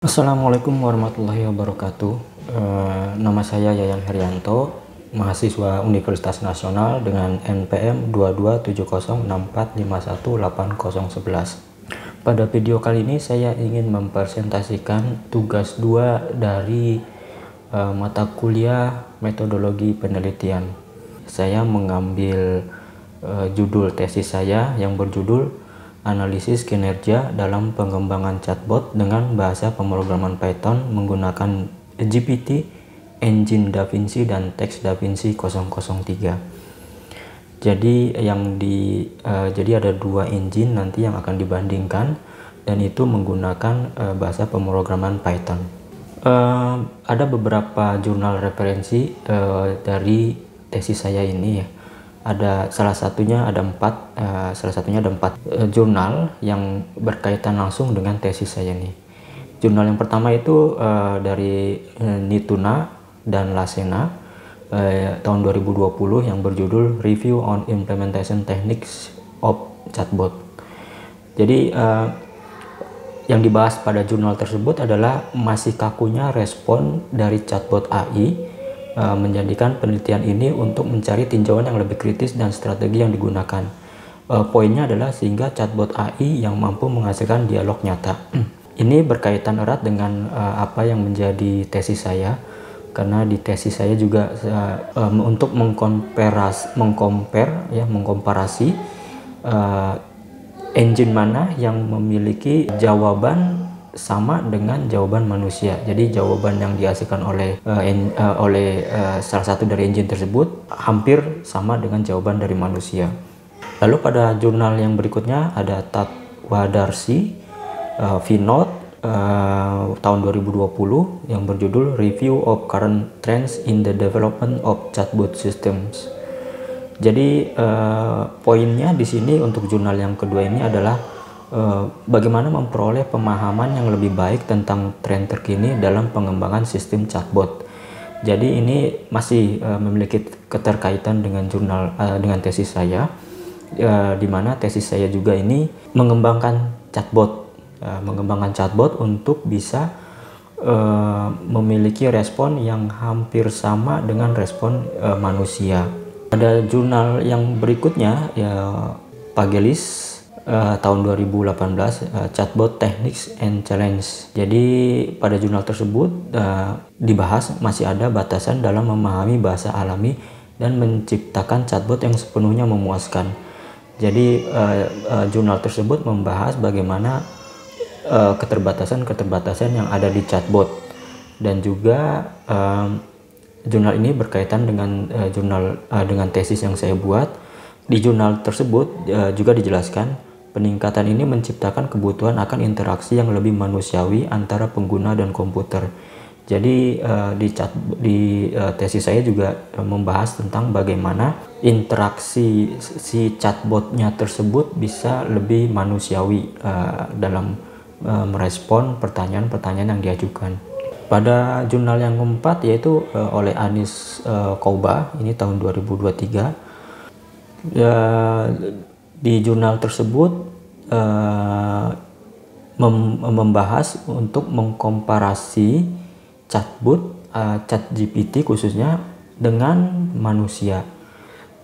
Assalamualaikum warahmatullahi wabarakatuh. Nama saya Yayan Herianto, mahasiswa Universitas Nasional dengan NPM 227064518011. Pada video kali ini saya ingin mempresentasikan tugas 2 dari mata kuliah metodologi penelitian. Saya mengambil judul tesis saya yang berjudul Analisis Kinerja dalam Pengembangan Chatbot dengan Bahasa Pemrograman Python menggunakan GPT, Engine DaVinci, dan Text DaVinci 003. Jadi ada dua engine nanti yang akan dibandingkan, dan itu menggunakan bahasa pemrograman Python. Ada beberapa jurnal referensi dari tesis saya ini ya. Salah satunya ada empat jurnal yang berkaitan langsung dengan tesis saya nih. Jurnal yang pertama itu dari Nituna dan Lasena tahun 2020 yang berjudul Review on Implementation Techniques of Chatbot. Jadi yang dibahas pada jurnal tersebut adalah masih kakunya respon dari chatbot AI, menjadikan penelitian ini untuk mencari tinjauan yang lebih kritis dan strategi yang digunakan. Poinnya adalah sehingga chatbot AI yang mampu menghasilkan dialog nyata. Ini berkaitan erat dengan apa yang menjadi tesis saya, karena di tesis saya juga untuk mengkomparasi engine mana yang memiliki jawaban sama dengan jawaban manusia. Jadi jawaban yang dihasilkan oleh salah satu dari engine tersebut hampir sama dengan jawaban dari manusia. Lalu pada jurnal yang berikutnya ada Tatwadarsi Vinod tahun 2020 yang berjudul Review of Current Trends in the Development of Chatbot Systems. Jadi poinnya di sini untuk jurnal yang kedua ini adalah bagaimana memperoleh pemahaman yang lebih baik tentang tren terkini dalam pengembangan sistem chatbot. Jadi ini masih memiliki keterkaitan dengan dengan tesis saya, di mana tesis saya juga ini mengembangkan chatbot untuk bisa memiliki respon yang hampir sama dengan respon manusia. Pada jurnal yang berikutnya ya Pagelis tahun 2018 Chatbot Techniques and Challenge. Jadi pada jurnal tersebut dibahas masih ada batasan dalam memahami bahasa alami dan menciptakan chatbot yang sepenuhnya memuaskan. Jadi jurnal tersebut membahas bagaimana keterbatasan yang ada di chatbot, dan juga jurnal ini berkaitan dengan dengan tesis yang saya buat. Di jurnal tersebut juga dijelaskan peningkatan ini menciptakan kebutuhan akan interaksi yang lebih manusiawi antara pengguna dan komputer. Jadi di tesis saya juga membahas tentang bagaimana interaksi si chatbotnya tersebut bisa lebih manusiawi dalam merespon pertanyaan-pertanyaan yang diajukan. Pada jurnal yang keempat yaitu oleh Anis Kouba, ini tahun 2023. Di jurnal tersebut membahas untuk mengkomparasi ChatGPT khususnya dengan manusia.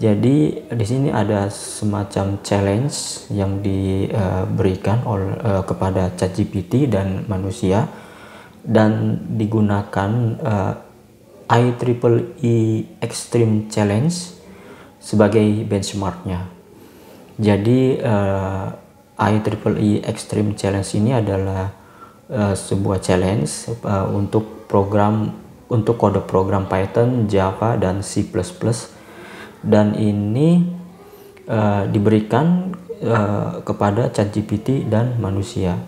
Jadi di sini ada semacam challenge yang diberikan kepada ChatGPT dan manusia, dan digunakan IEEE Extreme Challenge sebagai benchmarknya. Jadi IEEE Extreme Challenge ini adalah sebuah challenge untuk kode program Python, Java, dan C++, dan ini diberikan kepada ChatGPT dan manusia.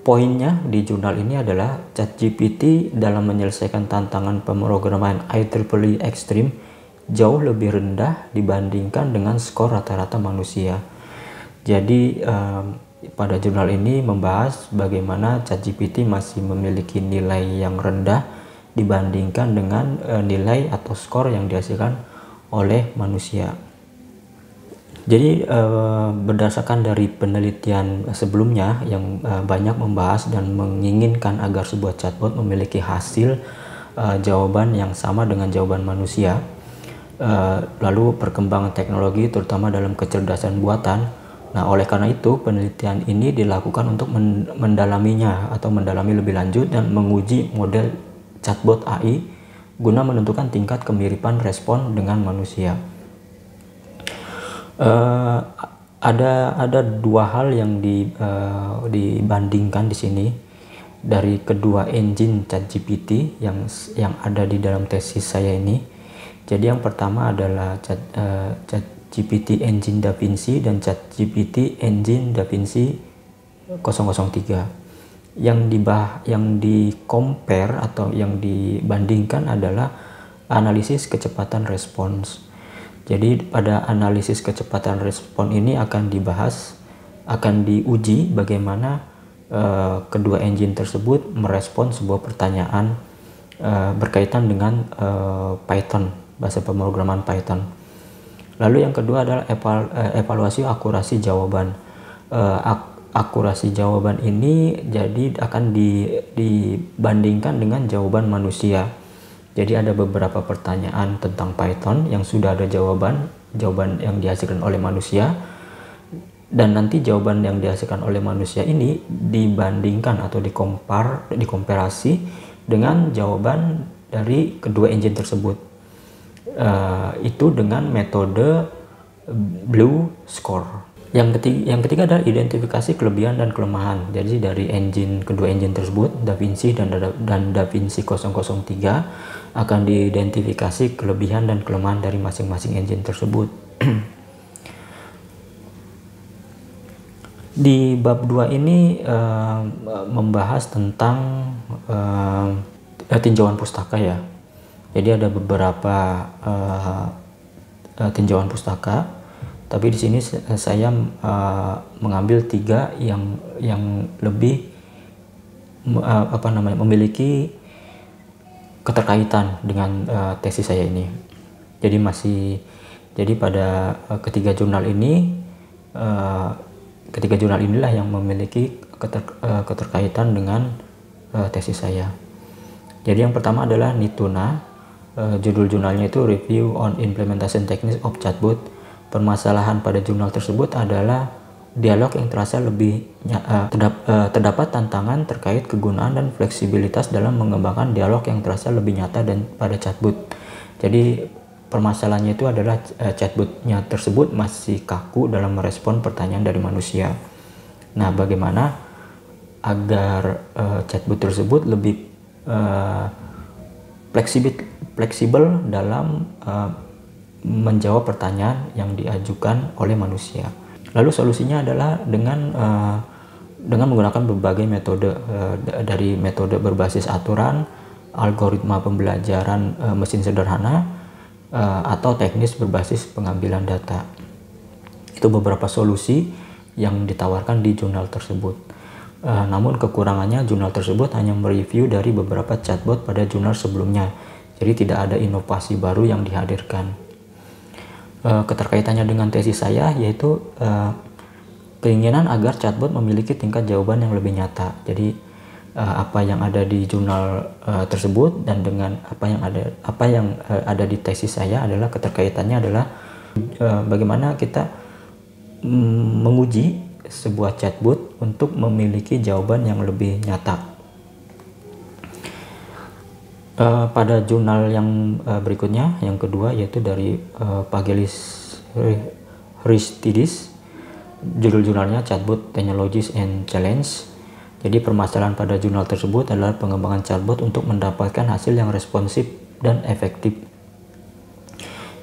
Poinnya di jurnal ini adalah ChatGPT dalam menyelesaikan tantangan pemrograman IEEE Extreme jauh lebih rendah dibandingkan dengan skor rata-rata manusia. Jadi pada jurnal ini membahas bagaimana ChatGPT masih memiliki nilai yang rendah dibandingkan dengan nilai atau skor yang dihasilkan oleh manusia. Jadi berdasarkan dari penelitian sebelumnya yang banyak membahas dan menginginkan agar sebuah chatbot memiliki hasil jawaban yang sama dengan jawaban manusia. Lalu perkembangan teknologi terutama dalam kecerdasan buatan. Nah, oleh karena itu penelitian ini dilakukan untuk mendalaminya atau mendalami lebih lanjut dan menguji model chatbot AI guna menentukan tingkat kemiripan respon dengan manusia. Ada dua hal yang dibandingkan di sini dari kedua engine ChatGPT yang ada di dalam tesis saya ini. Jadi yang pertama adalah ChatGPT Engine DaVinci dan ChatGPT Engine DaVinci 003. Yang di-compare atau yang dibandingkan adalah analisis kecepatan respons. Jadi pada analisis kecepatan respon ini akan diuji bagaimana kedua engine tersebut merespon sebuah pertanyaan berkaitan dengan Python, bahasa pemrograman Python. Lalu yang kedua adalah evaluasi akurasi jawaban. Akurasi jawaban ini jadi akan dibandingkan dengan jawaban manusia. Jadi ada beberapa pertanyaan tentang Python yang sudah ada jawaban yang dihasilkan oleh manusia, dan nanti jawaban yang dihasilkan oleh manusia ini dibandingkan atau dikomparasi dengan jawaban dari kedua engine tersebut. Itu dengan metode Blue Score. Yang ketiga adalah identifikasi kelebihan dan kelemahan. Jadi dari kedua engine tersebut, DaVinci dan DaVinci 003, akan diidentifikasi kelebihan dan kelemahan dari masing-masing engine tersebut. Di bab 2 ini membahas tentang tinjauan pustaka ya. Jadi ada beberapa tinjauan pustaka, tapi di sini saya mengambil 3 yang lebih memiliki keterkaitan dengan tesis saya ini. Jadi pada ketiga jurnal inilah yang memiliki keterkaitan dengan tesis saya. Jadi yang pertama adalah Nituna. Judul jurnalnya itu Review on Implementation Techniques of Chatbot. Permasalahan pada jurnal tersebut adalah dialog yang terasa terdapat tantangan terkait kegunaan dan fleksibilitas dalam mengembangkan dialog yang terasa lebih nyata dan pada chatbot. Jadi permasalahannya itu adalah chatbotnya tersebut masih kaku dalam merespon pertanyaan dari manusia. Nah, bagaimana agar chatbot tersebut lebih fleksibel dalam menjawab pertanyaan yang diajukan oleh manusia. Lalu solusinya adalah dengan menggunakan berbagai metode, dari metode berbasis aturan, algoritma pembelajaran mesin sederhana, atau teknis berbasis pengambilan data. Itu beberapa solusi yang ditawarkan di jurnal tersebut. Namun kekurangannya jurnal tersebut hanya mereview dari beberapa chatbot pada jurnal sebelumnya. Jadi tidak ada inovasi baru yang dihadirkan. Keterkaitannya dengan tesis saya yaitu keinginan agar chatbot memiliki tingkat jawaban yang lebih nyata. Jadi apa yang ada di jurnal tersebut dan dengan apa yang ada di tesis saya adalah keterkaitannya adalah bagaimana kita menguji sebuah chatbot untuk memiliki jawaban yang lebih nyata. Pada jurnal yang berikutnya, yang kedua, yaitu dari Pagelis Christidis, judul jurnalnya Chatbot Technologies and Challenge. Jadi permasalahan pada jurnal tersebut adalah pengembangan chatbot untuk mendapatkan hasil yang responsif dan efektif.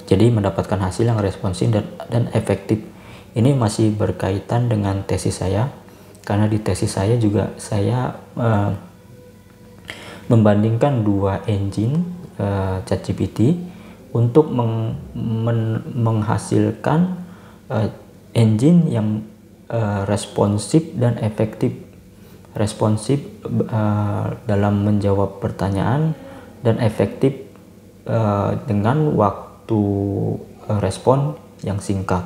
Jadi mendapatkan hasil yang responsif dan efektif. Ini masih berkaitan dengan tesis saya, karena di tesis saya juga saya membandingkan dua engine ChatGPT untuk menghasilkan engine yang responsif dan efektif. Responsif dalam menjawab pertanyaan dan efektif dengan waktu respon yang singkat.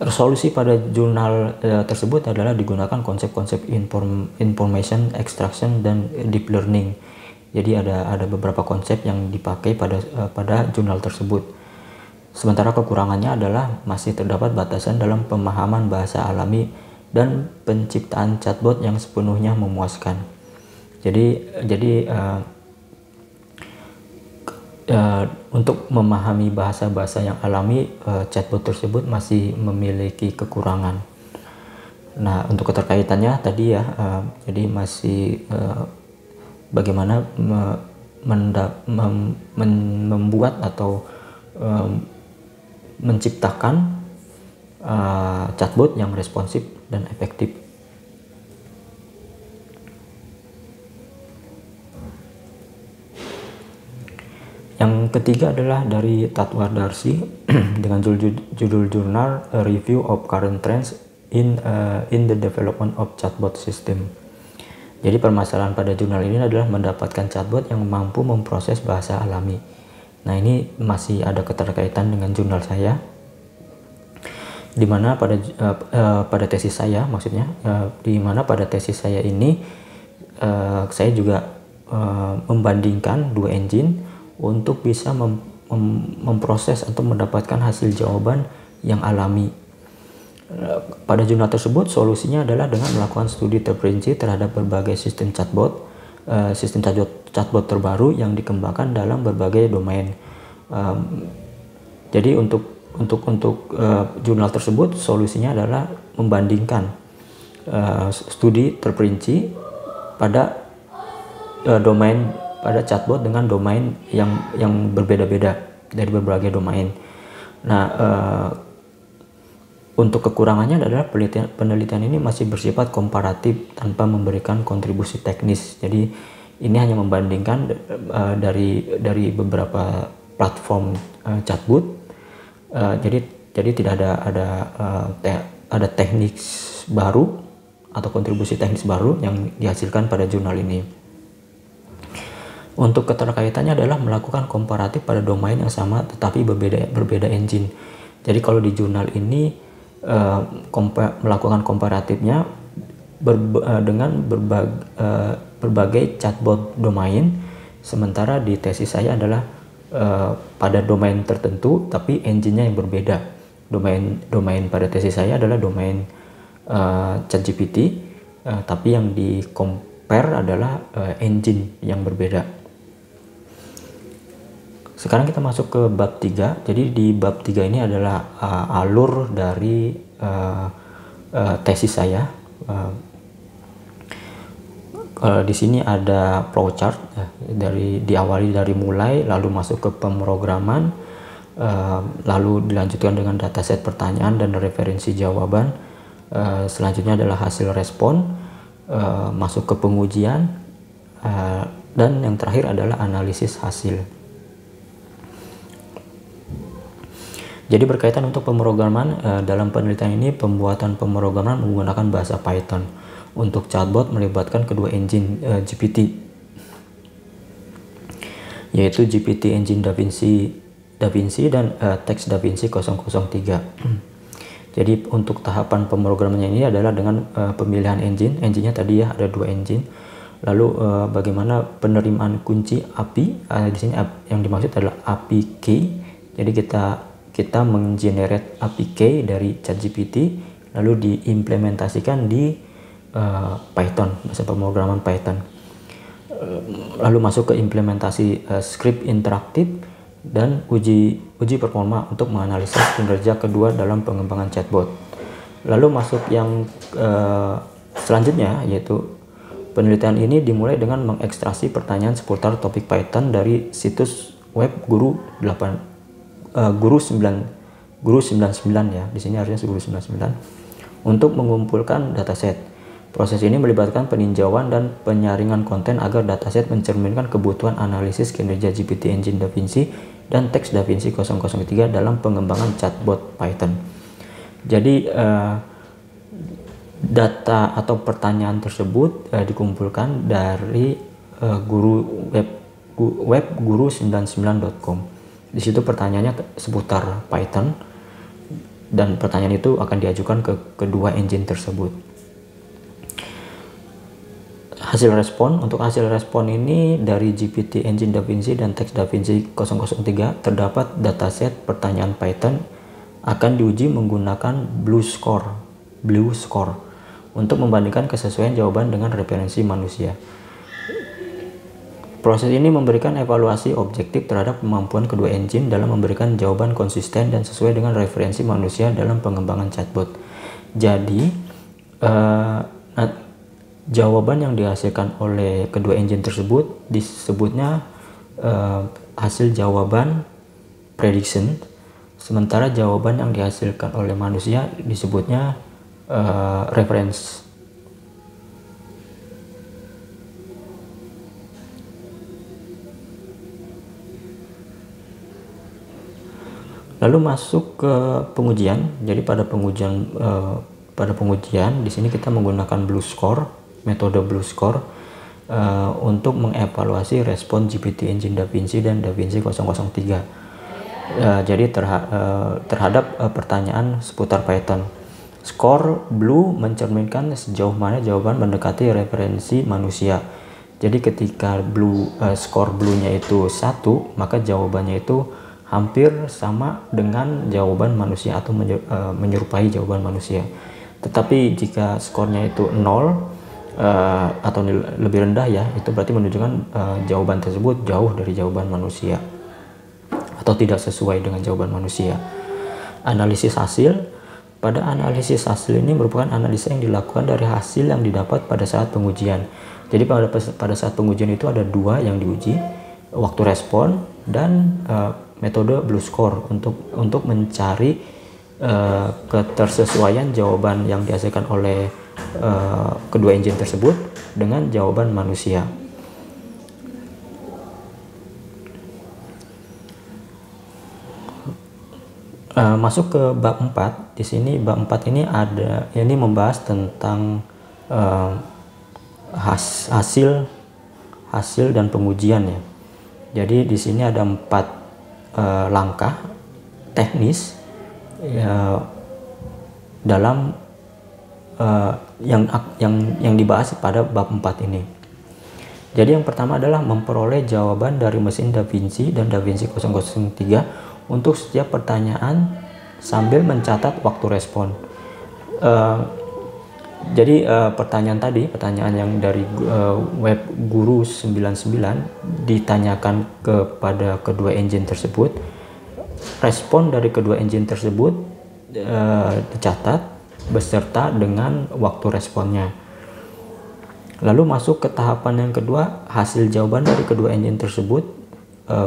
Solusi pada jurnal tersebut adalah digunakan konsep-konsep information extraction dan deep learning. Jadi ada beberapa konsep yang dipakai pada jurnal tersebut. Sementara kekurangannya adalah masih terdapat batasan dalam pemahaman bahasa alami dan penciptaan chatbot yang sepenuhnya memuaskan. Jadi untuk memahami bahasa-bahasa yang alami, chatbot tersebut masih memiliki kekurangan. Nah, untuk keterkaitannya tadi ya, jadi masih bagaimana membuat atau menciptakan chatbot yang responsif dan efektif. Yang ketiga adalah dari Tatwar Darsi dengan judul jurnal A Review of Current Trends in the Development of Chatbot System. Jadi permasalahan pada jurnal ini adalah mendapatkan chatbot yang mampu memproses bahasa alami. Nah, ini masih ada keterkaitan dengan jurnal saya, di mana pada tesis saya, maksudnya di mana pada tesis saya ini saya juga membandingkan dua engine untuk bisa memproses atau mendapatkan hasil jawaban yang alami. Pada jurnal tersebut solusinya adalah dengan melakukan studi terperinci terhadap berbagai sistem chatbot terbaru yang dikembangkan dalam berbagai domain. Jadi untuk jurnal tersebut solusinya adalah membandingkan studi terperinci pada domain pada chatbot dengan domain yang berbeda-beda dari berbagai domain. Nah, untuk kekurangannya adalah penelitian ini masih bersifat komparatif tanpa memberikan kontribusi teknis. Jadi ini hanya membandingkan dari beberapa platform chatbot. Jadi tidak ada teknik baru atau kontribusi teknis baru yang dihasilkan pada jurnal ini. Untuk keterkaitannya adalah melakukan komparatif pada domain yang sama tetapi berbeda engine. Jadi kalau di jurnal ini melakukan komparatifnya dengan berbagai chatbot domain, sementara di tesis saya adalah pada domain tertentu tapi engine-nya yang berbeda. Domain pada tesis saya adalah domain ChatGPT, tapi yang di compare adalah engine yang berbeda. Sekarang kita masuk ke bab 3. Jadi di bab 3 ini adalah alur dari tesis saya. Di sini ada flowchart diawali dari mulai, lalu masuk ke pemrograman, lalu dilanjutkan dengan dataset pertanyaan dan referensi jawaban. Selanjutnya adalah hasil respon, masuk ke pengujian, dan yang terakhir adalah analisis hasil. Jadi berkaitan untuk pemrograman, dalam penelitian ini pembuatan pemrograman menggunakan bahasa Python. Untuk chatbot melibatkan kedua engine GPT, yaitu GPT Engine DaVinci dan Text DaVinci 003. Jadi untuk tahapan pemrogramannya ini adalah dengan pemilihan engine-nya tadi ya, ada dua engine. Lalu bagaimana penerimaan kunci API, di sini yang dimaksud adalah API key. Jadi kita menggenerate API key dari ChatGPT lalu diimplementasikan di Python, bahasa pemrograman Python. Lalu masuk ke implementasi script interaktif dan uji performa untuk menganalisis kinerja kedua dalam pengembangan chatbot. Lalu masuk yang selanjutnya, yaitu penelitian ini dimulai dengan mengekstraksi pertanyaan seputar topik Python dari situs web Guru 99 ya, di sini harusnya Guru 99, untuk mengumpulkan dataset. Proses ini melibatkan peninjauan dan penyaringan konten agar dataset mencerminkan kebutuhan analisis kinerja GPT Engine DaVinci dan Text DaVinci 003 dalam pengembangan chatbot Python. Jadi data atau pertanyaan tersebut dikumpulkan dari web guru99.com. Di situ pertanyaannya seputar Python dan pertanyaan itu akan diajukan ke kedua engine tersebut. Hasil respon, untuk hasil respon ini dari GPT Engine DaVinci dan Teks DaVinci 003 terdapat dataset pertanyaan Python akan diuji menggunakan Blue Score untuk membandingkan kesesuaian jawaban dengan referensi manusia. Proses ini memberikan evaluasi objektif terhadap kemampuan kedua engine dalam memberikan jawaban konsisten dan sesuai dengan referensi manusia dalam pengembangan chatbot. Jadi, jawaban yang dihasilkan oleh kedua engine tersebut disebutnya hasil jawaban prediction, sementara jawaban yang dihasilkan oleh manusia disebutnya reference. Lalu masuk ke pengujian. Jadi pada pengujian di sini kita menggunakan metode Blue Score untuk mengevaluasi respon GPT Engine DaVinci dan DaVinci 003. Jadi terhadap pertanyaan seputar Python. Skor Blue mencerminkan sejauh mana jawaban mendekati referensi manusia. Jadi ketika skor Blue-nya itu 1, maka jawabannya itu hampir sama dengan jawaban manusia atau menyerupai jawaban manusia. Tetapi jika skornya itu 0 atau lebih rendah ya, itu berarti menunjukkan jawaban tersebut jauh dari jawaban manusia atau tidak sesuai dengan jawaban manusia. Analisis hasil. Pada analisis hasil ini merupakan analisa yang dilakukan dari hasil yang didapat pada saat pengujian. Jadi pada saat pengujian itu ada dua yang diuji, waktu respon dan metode Blue Score untuk mencari ketersesuaian jawaban yang dihasilkan oleh kedua engine tersebut dengan jawaban manusia. Masuk ke bab 4. Di sini bab 4 ini membahas tentang hasil dan pengujian ya. Jadi di sini ada 4 langkah teknis dalam yang dibahas pada bab 4 ini. Jadi yang pertama adalah memperoleh jawaban dari mesin DaVinci dan DaVinci 003 untuk setiap pertanyaan sambil mencatat waktu respon. Jadi pertanyaan yang dari web guru 99 ditanyakan kepada kedua engine tersebut. Respon dari kedua engine tersebut dicatat beserta dengan waktu responnya. Lalu masuk ke tahapan yang kedua, hasil jawaban dari kedua engine tersebut,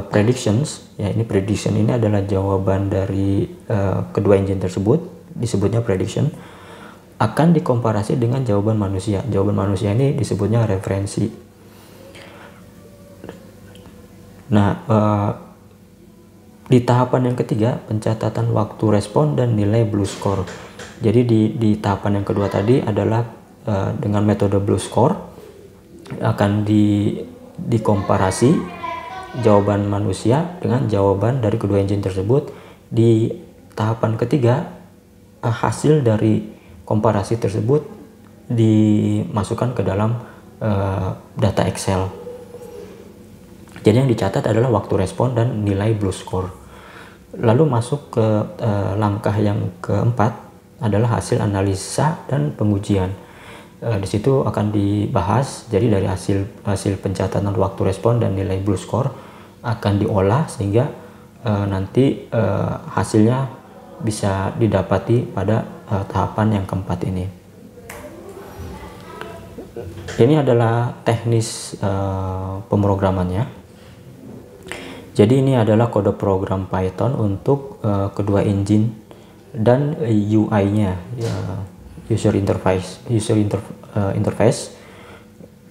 predictions. Ya, ini prediction ini adalah jawaban dari kedua engine tersebut, disebutnya prediction, akan dikomparasi dengan jawaban manusia. Jawaban manusia ini disebutnya referensi. Nah, di tahapan yang ketiga, pencatatan waktu respon dan nilai Blue Score. Jadi di tahapan yang kedua tadi adalah dengan metode Blue Score akan dikomparasi jawaban manusia dengan jawaban dari kedua engine tersebut. Di tahapan ketiga, hasil dari komparasi tersebut dimasukkan ke dalam data Excel. Jadi yang dicatat adalah waktu respon dan nilai Blue Score. Lalu masuk ke langkah yang keempat adalah hasil analisa dan pengujian. Di situ akan dibahas, jadi dari hasil pencatatan waktu respon dan nilai Blue Score akan diolah sehingga nanti hasilnya bisa didapati pada tahapan yang keempat ini. Ini adalah teknis pemrogramannya. Jadi ini adalah kode program Python untuk kedua engine dan UI-nya, ya, user interface.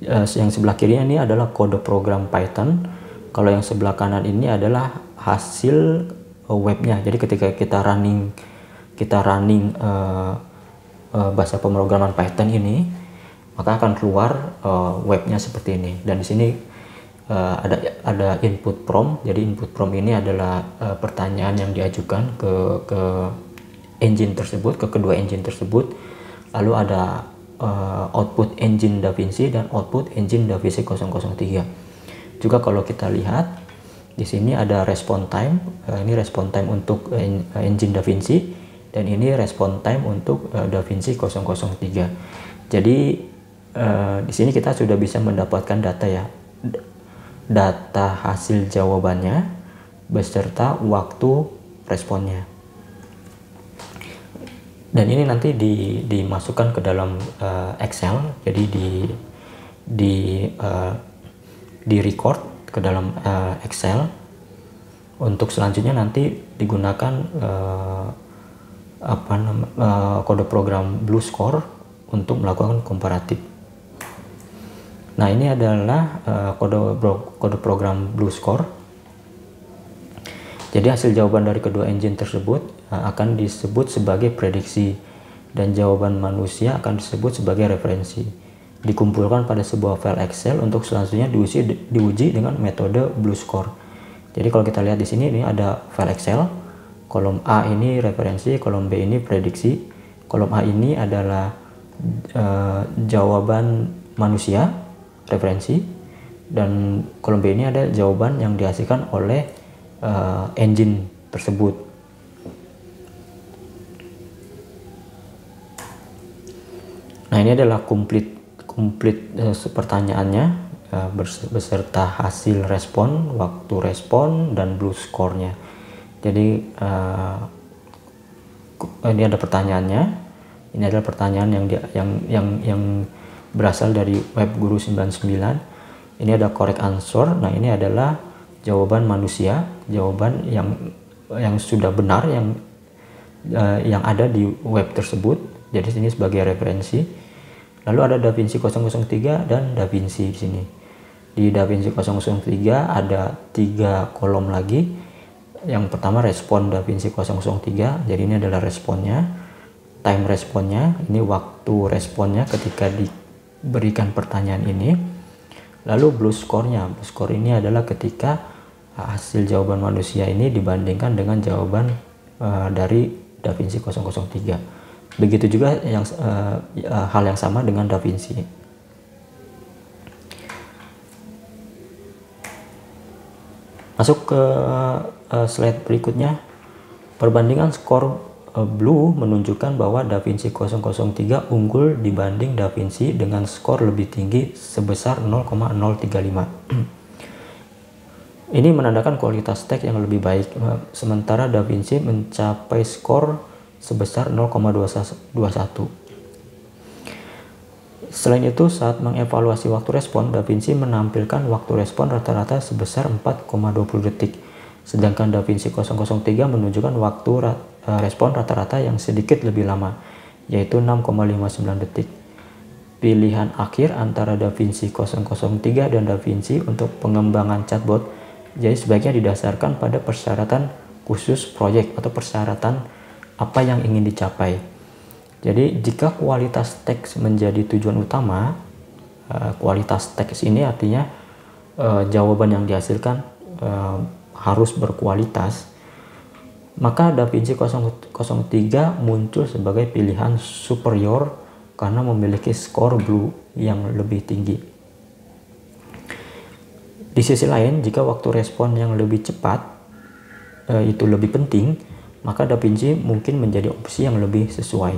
Yang sebelah kiri ini adalah kode program Python. Kalau yang sebelah kanan ini adalah hasil webnya. Jadi ketika kita running bahasa pemrograman Python ini, maka akan keluar webnya seperti ini. Dan di sini ada input prompt. Jadi input prompt ini adalah pertanyaan yang diajukan ke engine tersebut, ke kedua engine tersebut. Lalu ada output engine DaVinci dan output engine DaVinci 003. Juga kalau kita lihat di sini ada response time, ini response time untuk engine DaVinci dan ini response time untuk DaVinci 003. Jadi di sini kita sudah bisa mendapatkan data ya, data hasil jawabannya beserta waktu responnya. Dan ini nanti dimasukkan ke dalam Excel, jadi di record ke dalam Excel. Untuk selanjutnya nanti digunakan kode program BlueScore untuk melakukan komparatif. Nah, ini adalah kode program BlueScore. Jadi hasil jawaban dari kedua engine tersebut akan disebut sebagai prediksi dan jawaban manusia akan disebut sebagai referensi. Dikumpulkan pada sebuah file Excel untuk selanjutnya diuji dengan metode BlueScore. Jadi kalau kita lihat di sini, ini ada file Excel. Kolom A ini referensi, kolom B ini prediksi. Kolom A ini adalah jawaban manusia, referensi, dan kolom B ini ada jawaban yang dihasilkan oleh engine tersebut. Nah, ini adalah complete pertanyaannya beserta hasil respon, waktu respon, dan BlueScore-nya. Jadi ini ada pertanyaannya. Ini adalah pertanyaan yang berasal dari web guru 99. Ini ada correct answer. Nah, ini adalah jawaban manusia, jawaban yang sudah benar yang ada di web tersebut. Jadi sini sebagai referensi. Lalu ada DaVinci 003 dan DaVinci di sini. Di DaVinci 003 ada 3 kolom lagi. Yang pertama respon DaVinci 003. Jadi ini adalah responnya, time responnya, ini waktu responnya ketika diberikan pertanyaan ini. Lalu BlueScore-nya. BlueScore ini adalah ketika hasil jawaban manusia ini dibandingkan dengan jawaban dari DaVinci 003. Begitu juga hal yang sama dengan DaVinci. Masuk ke slide berikutnya. Perbandingan skor Blue menunjukkan bahwa DaVinci 003 unggul dibanding DaVinci dengan skor lebih tinggi sebesar 0,035. Ini menandakan kualitas teks yang lebih baik, sementara DaVinci mencapai skor sebesar 0,21. Selain itu, saat mengevaluasi waktu respon, DaVinci menampilkan waktu respon rata-rata sebesar 4,20 detik, sedangkan DaVinci 003 menunjukkan waktu respon rata-rata yang sedikit lebih lama, yaitu 6,59 detik. Pilihan akhir antara DaVinci 003 dan DaVinci untuk pengembangan chatbot jadi sebaiknya didasarkan pada persyaratan khusus proyek atau persyaratan apa yang ingin dicapai. Jadi jika kualitas teks menjadi tujuan utama, kualitas teks ini artinya jawaban yang dihasilkan harus berkualitas, maka DaVinci 003 muncul sebagai pilihan superior karena memiliki skor Blue yang lebih tinggi. Di sisi lain, jika waktu respon yang lebih cepat itu lebih penting, maka DaVinci mungkin menjadi opsi yang lebih sesuai.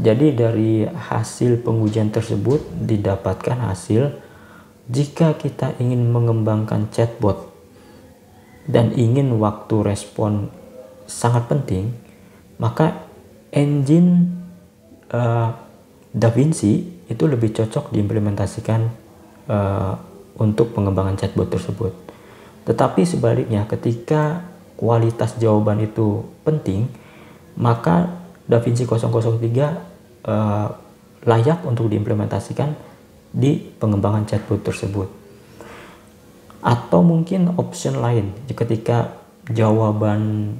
Jadi dari hasil pengujian tersebut didapatkan hasil jika kita ingin mengembangkan chatbot dan ingin waktu respon sangat penting, maka engine DaVinci itu lebih cocok diimplementasikan untuk pengembangan chatbot tersebut. Tetapi sebaliknya, ketika kualitas jawaban itu penting, maka DaVinci 003 layak untuk diimplementasikan di pengembangan chatbot tersebut. Atau mungkin option lain, ketika jawaban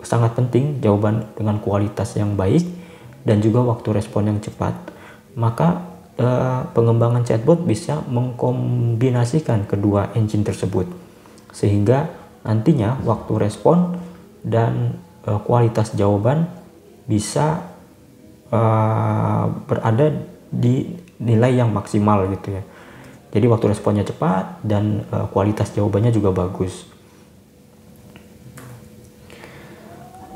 sangat penting, jawaban dengan kualitas yang baik dan juga waktu respon yang cepat, maka pengembangan chatbot bisa mengkombinasikan kedua engine tersebut, sehingga nantinya waktu respon dan kualitas jawaban bisa berada di nilai yang maksimal gitu ya. Jadi waktu responnya cepat dan kualitas jawabannya juga bagus.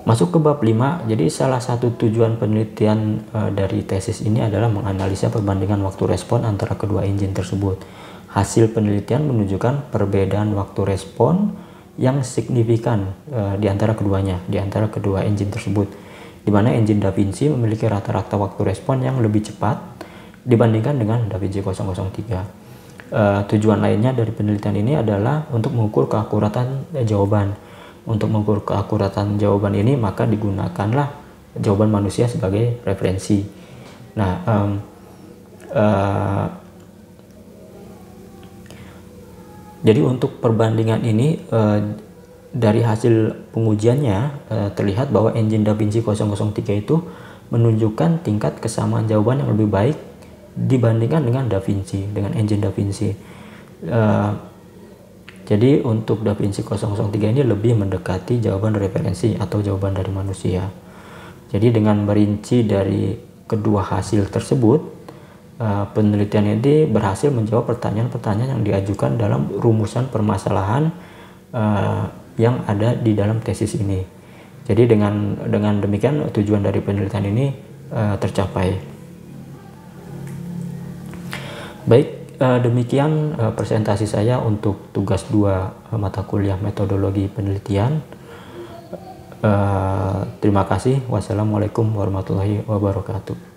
Masuk ke bab 5, jadi salah satu tujuan penelitian dari tesis ini adalah menganalisa perbandingan waktu respon antara kedua engine tersebut. Hasil penelitian menunjukkan perbedaan waktu respon yang signifikan di antara keduanya, di antara kedua engine tersebut, di mana engine DaVinci memiliki rata-rata waktu respon yang lebih cepat dibandingkan dengan DaVinci 003. Tujuan lainnya dari penelitian ini adalah untuk mengukur keakuratan jawaban. Untuk mengukur keakuratan jawaban ini, maka digunakanlah jawaban manusia sebagai referensi. Nah, jadi untuk perbandingan ini dari hasil pengujiannya terlihat bahwa engine DaVinci 003 itu menunjukkan tingkat kesamaan jawaban yang lebih baik dibandingkan dengan DaVinci, dengan engine DaVinci. Jadi untuk DaVinci 003 ini lebih mendekati jawaban referensi atau jawaban dari manusia. Jadi dengan merinci dari kedua hasil tersebut, penelitian ini berhasil menjawab pertanyaan-pertanyaan yang diajukan dalam rumusan permasalahan yang ada di dalam tesis ini. Jadi dengan demikian tujuan dari penelitian ini tercapai. Baik. Demikian presentasi saya untuk tugas 2 mata kuliah metodologi penelitian. Terima kasih. Wassalamualaikum warahmatullahi wabarakatuh.